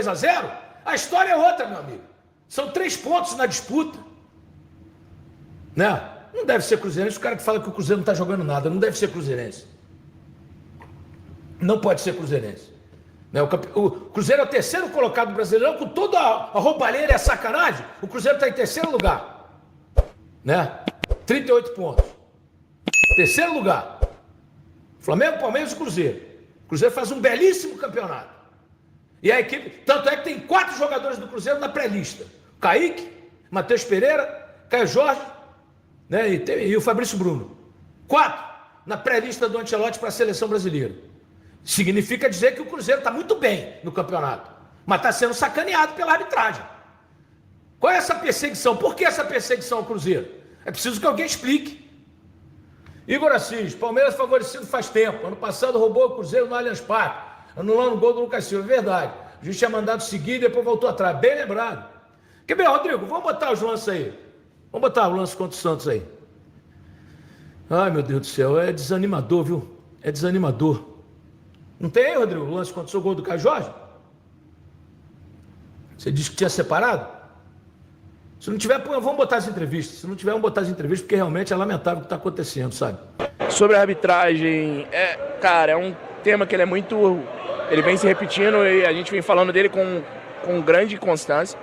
2-0, a história é outra, meu amigo. São 3 pontos na disputa. Né? Não deve ser cruzeirense. O cara que fala que o Cruzeiro não está jogando nada, não deve ser cruzeirense. Não pode ser cruzeirense. Né? O Cruzeiro é o terceiro colocado brasileiro, com toda a roubalheira e a sacanagem. O Cruzeiro está em terceiro lugar. Né? 38 pontos. Terceiro lugar. Flamengo, Palmeiras e Cruzeiro. O Cruzeiro faz um belíssimo campeonato. E a equipe, tanto é que tem 4 jogadores do Cruzeiro na pré-lista. Kaique, Matheus Pereira, Caio Jorge, né, e o Fabrício Bruno. 4 na pré-lista do Ancelotti para a seleção brasileira. Significa dizer que o Cruzeiro está muito bem no campeonato, mas está sendo sacaneado pela arbitragem. Qual é essa perseguição? Por que essa perseguição ao Cruzeiro? É preciso que alguém explique. Igor Assis, Palmeiras favorecido faz tempo. Ano passado roubou o Cruzeiro no Allianz Parque, anulando o gol do Lucas Silva. É verdade. O juiz tinha mandado seguir e depois voltou atrás. Bem lembrado. Quer ver, Rodrigo? Vamos botar os lances aí. Vamos botar o lance contra o Santos aí. Ai, meu Deus do céu. É desanimador, viu? É desanimador. Não tem aí, Rodrigo, o lance contra o seu gol do Caio Jorge? Você disse que tinha separado? Se não tiver, vamos botar as entrevistas. Se não tiver, vamos botar as entrevistas, porque realmente é lamentável o que está acontecendo, sabe? Sobre a arbitragem, cara, é um tema que ele é muito... Ele vem se repetindo e a gente vem falando dele com grande constância.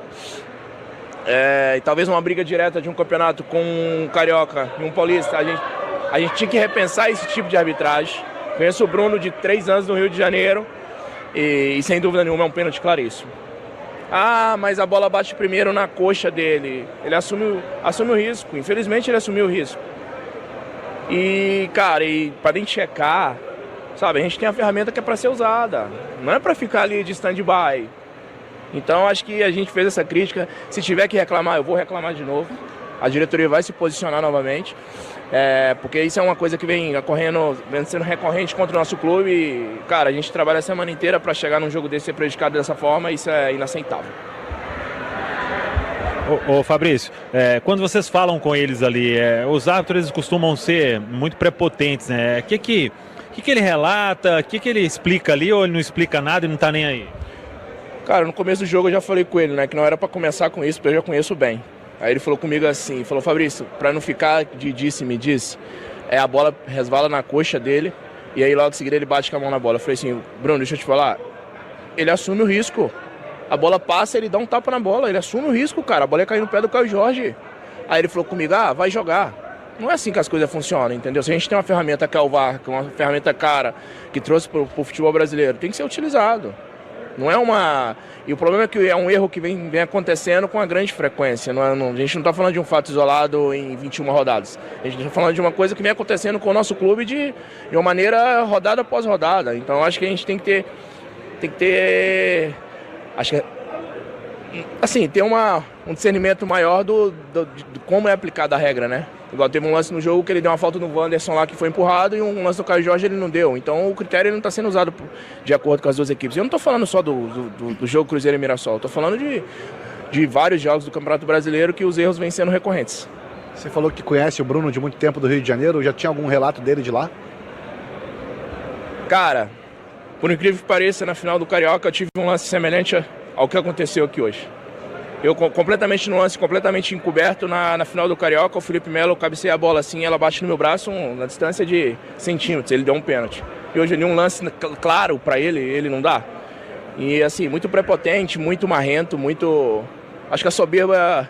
E talvez uma briga direta de um campeonato com um carioca e um paulista, a gente tinha que repensar esse tipo de arbitragem. Conheço o Bruno de 3 anos no Rio de Janeiro e sem dúvida nenhuma é um pênalti claríssimo. Ah, mas a bola bate primeiro na coxa dele. Ele assume o risco. Infelizmente ele assumiu o risco. E, cara, para gente checar, sabe, a gente tem a ferramenta que é para ser usada. Não é para ficar ali de stand-by. Então acho que a gente fez essa crítica. Se tiver que reclamar, eu vou reclamar de novo. A diretoria vai se posicionar novamente. Porque isso é uma coisa que vem sendo recorrente contra o nosso clube. E, cara, a gente trabalha a semana inteira para chegar num jogo desse e ser prejudicado dessa forma. Isso é inaceitável. Ô Fabrício, quando vocês falam com eles ali, os árbitros eles costumam ser muito prepotentes, né? O que ele relata, o que ele explica ali, ou ele não explica nada e não tá nem aí? Cara, no começo do jogo eu já falei com ele, né, que não era para começar com isso, porque eu já conheço bem. Aí ele falou comigo assim, falou, Fabrício, para não ficar de disse-me-disse, a bola resvala na coxa dele, e aí logo em seguida ele bate com a mão na bola. Eu falei assim, Bruno, deixa eu te falar, ele assume o risco. A bola passa, ele dá um tapa na bola, ele assume o risco, cara. A bola ia cair no pé do Caio Jorge. Aí ele falou comigo, vai jogar. Não é assim que as coisas funcionam, entendeu? Se a gente tem uma ferramenta que é o VAR, que é uma ferramenta cara, que trouxe pro futebol brasileiro, tem que ser utilizado. Não é uma... E o problema é que é um erro que vem acontecendo com uma grande frequência. A gente não está falando de um fato isolado em 21 rodadas. A gente está falando de uma coisa que vem acontecendo com o nosso clube de uma maneira rodada após rodada. Então acho que a gente tem que ter acho que assim, ter um discernimento maior de como é aplicada a regra, né? Igual teve um lance no jogo que ele deu uma falta no Wanderson lá que foi empurrado e um lance do Caio Jorge ele não deu. Então o critério não está sendo usado de acordo com as duas equipes. Eu não estou falando só do jogo Cruzeiro e Mirassol, estou falando de vários jogos do Campeonato Brasileiro que os erros vêm sendo recorrentes. Você falou que conhece o Bruno de muito tempo do Rio de Janeiro, já tinha algum relato dele de lá? Cara, por incrível que pareça, na final do Carioca eu tive um lance semelhante ao que aconteceu aqui hoje. Eu completamente no lance, completamente encoberto na final do Carioca, o Felipe Melo cabeceia a bola assim, ela bate no meu braço na distância de centímetros, ele deu um pênalti. E hoje ali um lance claro para ele não dá. E assim, muito prepotente, muito marrento, muito... Acho que a soberba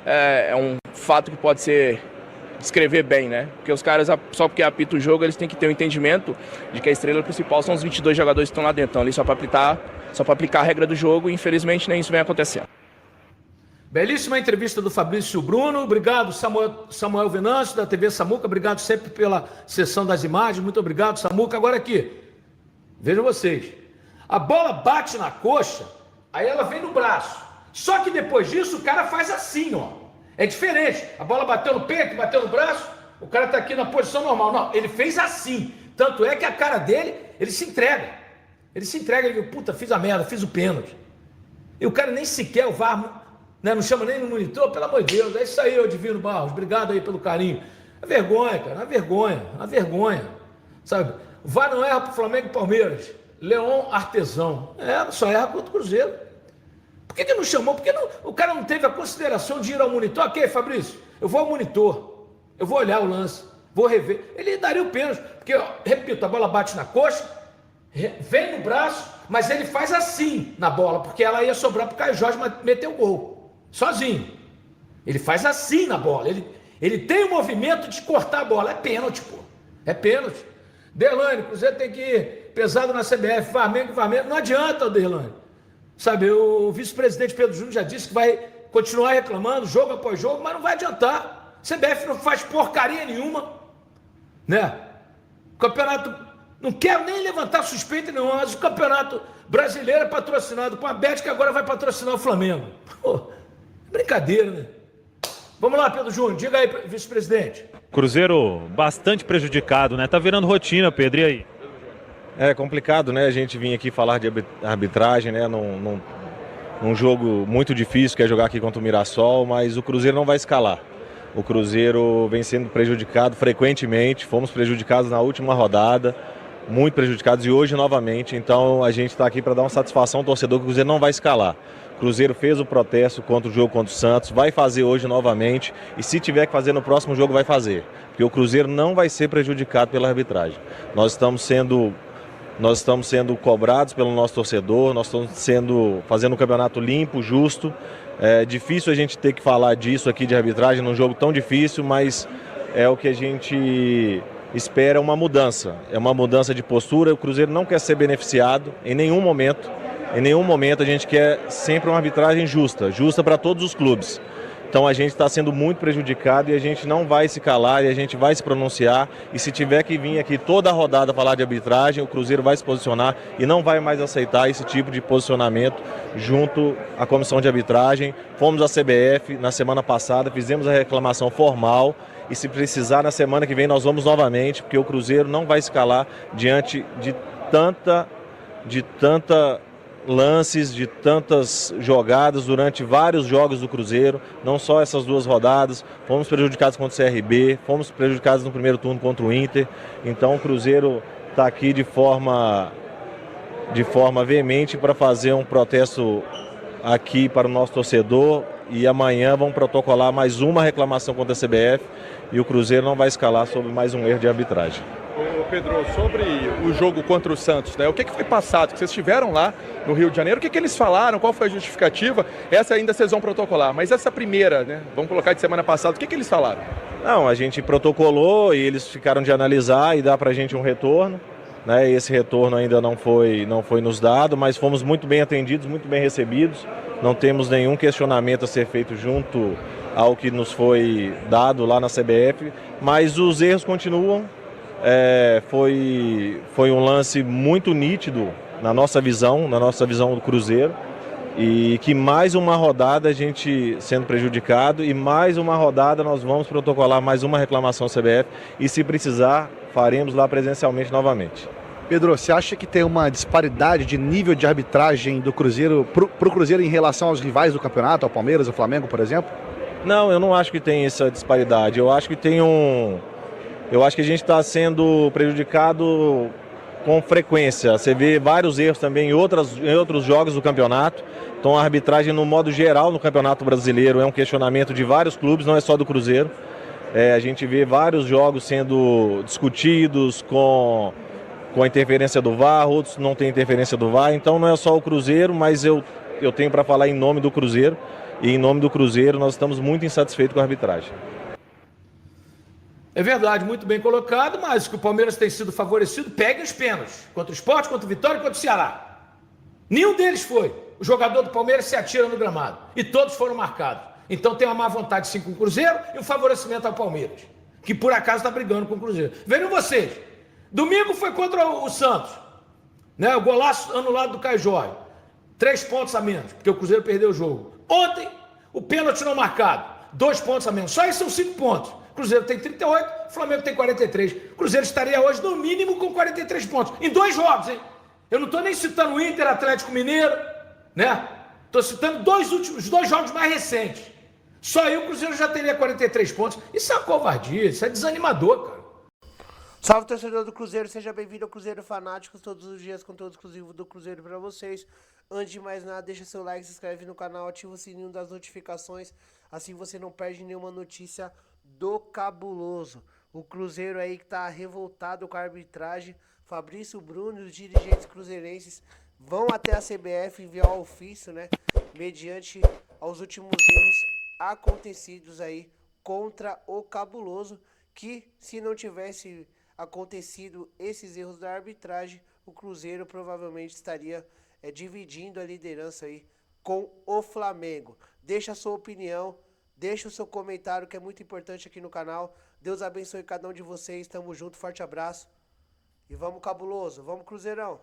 é um fato que pode ser descrever bem, né? Porque os caras, só porque apita o jogo, eles têm que ter o entendimento de que a estrela principal são os 22 jogadores que estão lá dentro. Então ali só para aplicar a regra do jogo e infelizmente nem isso vem acontecendo. Belíssima entrevista do Fabrício Bruno. Obrigado, Samuel Venâncio, da TV Samuca. Obrigado sempre pela sessão das imagens. Muito obrigado, Samuca. Agora aqui, vejam vocês. A bola bate na coxa, aí ela vem no braço. Só que depois disso, o cara faz assim, ó. É diferente. A bola bateu no peito, bateu no braço, o cara tá aqui na posição normal. Não, ele fez assim. Tanto é que a cara dele, ele se entrega. Ele se entrega, ele diz, puta, fiz a merda, fiz o pênalti. E o cara nem sequer, o VAR... Né? Não chama nem no monitor, pelo amor de Deus. É isso aí, ô Divino Barros. Obrigado aí pelo carinho. É vergonha, cara. É vergonha. É vergonha. Sabe? O VAR não erra pro Flamengo e Palmeiras. Leon Artesão. Só erra contra o Cruzeiro. que não chamou? Por que o cara não teve a consideração de ir ao monitor? Ok, Fabrício, eu vou ao monitor, eu vou olhar o lance, vou rever. Ele daria o pênalti, porque, repito, a bola bate na coxa, vem no braço, mas ele faz assim na bola, porque ela ia sobrar para o Caio Jorge meter o gol, sozinho. Ele faz assim na bola, ele tem o movimento de cortar a bola. É pênalti, pô. É pênalti. Derlane, Cruzeiro tem que ir pesado na CBF, Flamengo, não adianta, Derlane. Sabe, o vice-presidente Pedro Júnior já disse que vai continuar reclamando, jogo após jogo, mas não vai adiantar. CBF não faz porcaria nenhuma, né? O campeonato, não quero nem levantar suspeita nenhuma, mas o campeonato brasileiro é patrocinado com a Bet, que agora vai patrocinar o Flamengo. Pô, brincadeira, né? Vamos lá, Pedro Júnior, diga aí, vice-presidente. Cruzeiro bastante prejudicado, né? Tá virando rotina, Pedro, e aí? É complicado, né? A gente vir aqui falar de arbitragem, né? Num jogo muito difícil, que é jogar aqui contra o Mirassol, mas o Cruzeiro não vai escalar. O Cruzeiro vem sendo prejudicado frequentemente, fomos prejudicados na última rodada, muito prejudicados e hoje novamente, então a gente está aqui para dar uma satisfação ao torcedor que o Cruzeiro não vai escalar. O Cruzeiro fez o protesto contra o jogo contra o Santos, vai fazer hoje novamente e se tiver que fazer no próximo jogo vai fazer, porque o Cruzeiro não vai ser prejudicado pela arbitragem. Nós estamos sendo cobrados pelo nosso torcedor, nós estamos fazendo um campeonato limpo, justo. É difícil a gente ter que falar disso aqui de arbitragem num jogo tão difícil, mas é o que a gente espera, uma mudança. É uma mudança de postura, o Cruzeiro não quer ser beneficiado em nenhum momento. Em nenhum momento a gente quer sempre uma arbitragem justa para todos os clubes. Então a gente está sendo muito prejudicado e a gente não vai se calar e a gente vai se pronunciar. E se tiver que vir aqui toda a rodada falar de arbitragem, o Cruzeiro vai se posicionar e não vai mais aceitar esse tipo de posicionamento junto à comissão de arbitragem. Fomos à CBF na semana passada, fizemos a reclamação formal e se precisar na semana que vem nós vamos novamente, porque o Cruzeiro não vai se calar diante de tanta lances, de tantas jogadas durante vários jogos do Cruzeiro, não só essas duas rodadas, fomos prejudicados contra o CRB, fomos prejudicados no primeiro turno contra o Inter, então o Cruzeiro está aqui de forma veemente para fazer um protesto aqui para o nosso torcedor e amanhã vamos protocolar mais uma reclamação contra a CBF e o Cruzeiro não vai escalar sobre mais um erro de arbitragem. Ô Pedro, sobre o jogo contra o Santos, né? O que foi passado? Que vocês estiveram lá no Rio de Janeiro, o que eles falaram? Qual foi a justificativa? Essa ainda vocês vão protocolar, mas essa primeira, né? Vamos colocar de semana passada, o que eles falaram? Não, a gente protocolou e eles ficaram de analisar e dar pra gente um retorno, né? Esse retorno ainda não foi nos dado, mas fomos muito bem atendidos, muito bem recebidos. Não temos nenhum questionamento a ser feito junto ao que nos foi dado lá na CBF, mas os erros continuam. Foi um lance muito nítido na nossa visão do Cruzeiro e que mais uma rodada a gente sendo prejudicado e mais uma rodada nós vamos protocolar mais uma reclamação à CBF e se precisar faremos lá presencialmente novamente. Pedro, você acha que tem uma disparidade de nível de arbitragem do Cruzeiro pro Cruzeiro em relação aos rivais do campeonato, ao Palmeiras, ao Flamengo, por exemplo? Não, eu não acho que tem essa disparidade. Eu acho que a gente está sendo prejudicado com frequência. Você vê vários erros também em outros jogos do campeonato. Então a arbitragem, no modo geral, no Campeonato Brasileiro é um questionamento de vários clubes, não é só do Cruzeiro. A gente vê vários jogos sendo discutidos com a interferência do VAR, outros não têm interferência do VAR. Então não é só o Cruzeiro, mas eu tenho para falar em nome do Cruzeiro. E em nome do Cruzeiro nós estamos muito insatisfeitos com a arbitragem. É verdade, muito bem colocado, mas que o Palmeiras tem sido favorecido, pegue os pênaltis. Contra o Sport, contra o Vitória e contra o Ceará. Nenhum deles foi. O jogador do Palmeiras se atira no gramado. E todos foram marcados. Então tem uma má vontade sim com o Cruzeiro e um favorecimento ao Palmeiras, que por acaso está brigando com o Cruzeiro. Vejam vocês, domingo foi contra o Santos, né? O golaço anulado do Caio Jorge. 3 pontos a menos, porque o Cruzeiro perdeu o jogo. Ontem, o pênalti não marcado. 2 pontos a menos. Só isso são 5 pontos. O Cruzeiro tem 38, o Flamengo tem 43. O Cruzeiro estaria hoje, no mínimo, com 43 pontos. Em 2 jogos, hein? Eu não estou nem citando o Inter, Atlético Mineiro, né? Estou citando os 2 jogos mais recentes. Só aí o Cruzeiro já teria 43 pontos. Isso é uma covardia, isso é desanimador, cara. Salve, torcedor do Cruzeiro, seja bem-vindo ao Cruzeiro Fanáticos, todos os dias conteúdo exclusivo do Cruzeiro para vocês. Antes de mais nada, deixa seu like, se inscreve no canal, ativa o sininho das notificações, assim você não perde nenhuma notícia do cabuloso. O Cruzeiro aí que tá revoltado com a arbitragem, Fabrício Bruno e os dirigentes cruzeirenses vão até a CBF enviar o ofício, né, mediante aos últimos erros acontecidos aí contra o cabuloso, que se não tivesse acontecido esses erros da arbitragem, o Cruzeiro provavelmente estaria dividindo a liderança aí com o Flamengo. Deixa a sua opinião, deixa o seu comentário que é muito importante aqui no canal. Deus abençoe cada um de vocês, tamo junto, forte abraço e vamos cabuloso, vamos Cruzeirão!